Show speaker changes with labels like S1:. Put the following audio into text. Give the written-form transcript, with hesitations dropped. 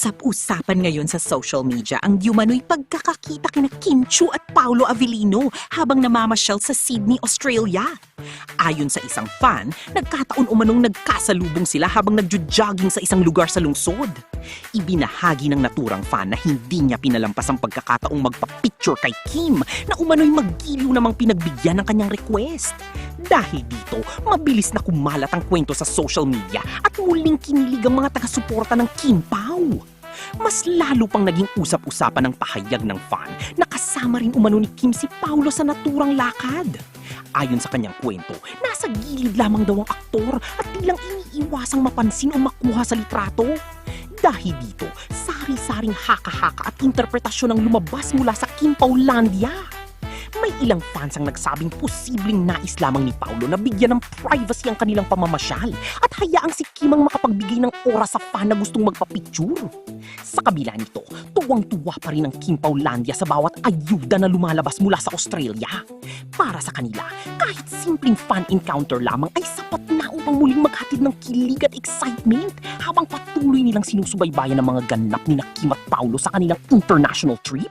S1: Usap-usapan ngayon sa social media ang diumano'y pagkakakita kina Kim Chiu at Paolo Avellino habang namamasyal sa Sydney, Australia. Ayon sa isang fan, nagkataon umanong nagkasalubong sila habang nagjo-jogging sa isang lugar sa lungsod. Ibinahagi ng naturang fan na hindi niya pinalampas ang pagkakataong magpa-picture kay Kim na umano'y maggiliw namang pinagbigyan ng kanyang request. Dahil dito, mabilis na kumalat ang kwento sa social media at muling kinilig ang mga taga-suporta ng Kim Pao. Mas lalo pang naging usap-usapan ng pahayag ng fan na kasama rin umano ni Kim si Paolo sa naturang lakad. Ayon sa kanyang kwento, nasa gilid lamang daw ang aktor at bilang iniiwasang mapansin o makuha sa litrato. Dahil dito, sari-saring haka-haka at interpretasyon ang lumabas mula sa Kim Paulandia. May ilang fans ang nagsabing posibleng nais lamang ni Paolo na bigyan ng privacy ang kanilang pamamasyal at hayaang si Kim ang makapagbigay ng oras sa fan na gustong magpa-picture. Sa kabila nito, tuwang-tuwa pa rin ang Kim Paulandia sa bawat ayuda na lumalabas mula sa Australia. Para sa kanila, kahit simpleng fan encounter lamang ay sapat na upang muling maghatid ng kilig at excitement habang patuloy nilang sinusubaybayan ang mga ganap ni Kim at Paolo sa kanilang international trip.